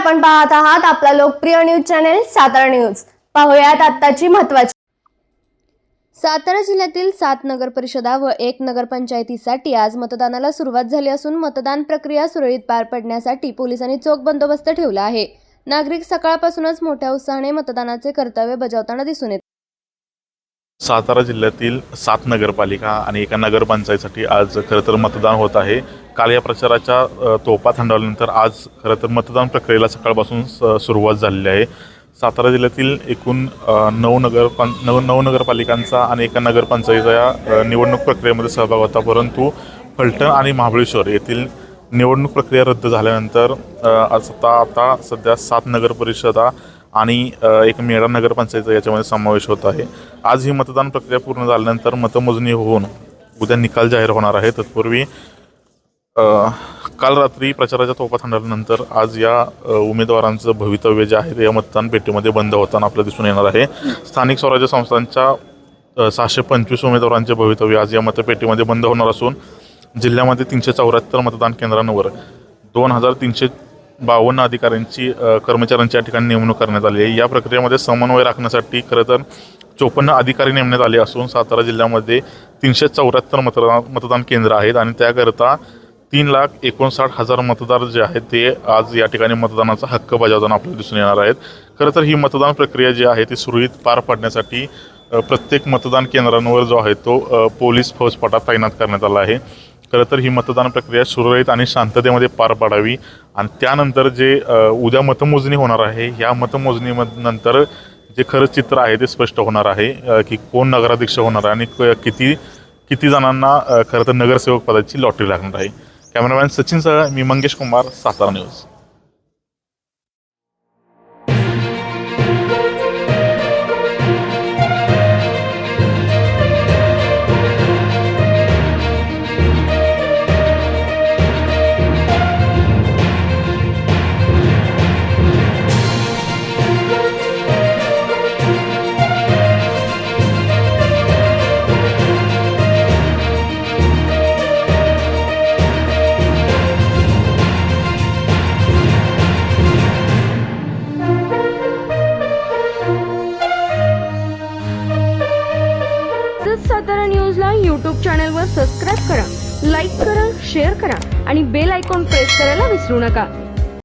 आपण पाहत आहात आपला लोकप्रिय न्यूज चॅनेल सातारा न्यूज। पाहूयात आत्ताची महत्त्वाची। सातारा जिल्ह्यातील 7 नगर परिषदा व 1 नगरपंचायतीसाठी आज मतदानाला सुरुवात झाली असून मतदान प्रक्रिया सुरळीत पार पडण्यासाठी पोलिसांनी चोख बंदोबस्त ठेवला आहे। नागरिक सकाळपासूनच मोठ्या उत्साहाने मतदानाचे कर्तव्य बजावताना दिसून येत। सातारा जिल्ह्यातील 7 नगरपालिका आणि 1 नगरपंचायतीसाठी आज खरं तर मतदान होत आहे। काल या प्रचाराच्या तोफा थंडावल्यानंतर आज खरं तर मतदान प्रक्रियेला सकाळपासून सुरुवात झालेली आहे। सातारा जिल्ह्यातील एकूण 9 नगरपालिकांचा आणि 1 नगरपंचायतीचा या निवडणूक प्रक्रियेमध्ये सहभाग होता, परंतु फलटण आणि महाबळेश्वर येथील निवडणूक प्रक्रिया रद्द झाल्यानंतर आता सध्या 7 नगरपरिषदा आणि 1 मेळा नगरपंचायतीचा याच्यामध्ये समावेश होत आहे। आज ही मतदान प्रक्रिया पूर्ण झाल्यानंतर मतमोजणी होऊन उद्या निकाल जाहीर होणार आहे। तत्पूर्वी काल रात्री प्रचाराच्या तोफा थंडावल्यानंतर आज या उमेदवारांचं भवितव्य जे आहे ते या मतदान पेटीमध्ये बंद होताना आपल्याला दिसून येणार आहे। स्थानिक स्वराज्य संस्थांच्या 625 उमेदवारांचे भवितव्य आज या मतपेटीमध्ये बंद होणार असून जिल्ह्यामध्ये 374 मतदान केंद्रांवर 2352 अधिकाऱ्यांची कर्मचाऱ्यांची या ठिकाणी नेमणूक करण्यात आली आहे। या प्रक्रियेमध्ये समन्वय राखण्यासाठी खरं तर 54 अधिकारी नेमण्यात आले असून सातारा जिल्ह्यामध्ये 374 मतदान केंद्र आहेत आणि त्याकरता 3,59,000 मतदार जे आहेत ते आज या ठिकाणी मतदानाचा हक्क बजावताना आपल्याला दिसून येणार आहेत। खरं तर ही मतदान प्रक्रिया जी आहे ती सुरळीत पार पाडण्यासाठी प्रत्येक मतदान केंद्रांवर जो आहे तो पोलीस फौजफाटा तैनात करण्यात आला आहे। खरं तर ही मतदान प्रक्रिया सुरळीत आणि शांततेमध्ये पार पाडावी आणि त्यानंतर जे उद्या मतमोजणी होणार आहे या मतमोजणीनंतर जे खरं चित्र आहे ते स्पष्ट होणार आहे की कोण नगराध्यक्ष होणार आहे आणि किती जणांना खरं तर नगरसेवक पदाची लॉटरी लागणार आहे। कॅमेरामॅन सचिनसह मी मंगेश कुमार, सातारा न्यूज। सातारा न्यूजला यूट्यूब चॅनलवर सबस्क्राइब करा, लाईक करा, शेअर करा आणि बेल आयकॉन प्रेस करायला विसरू नका।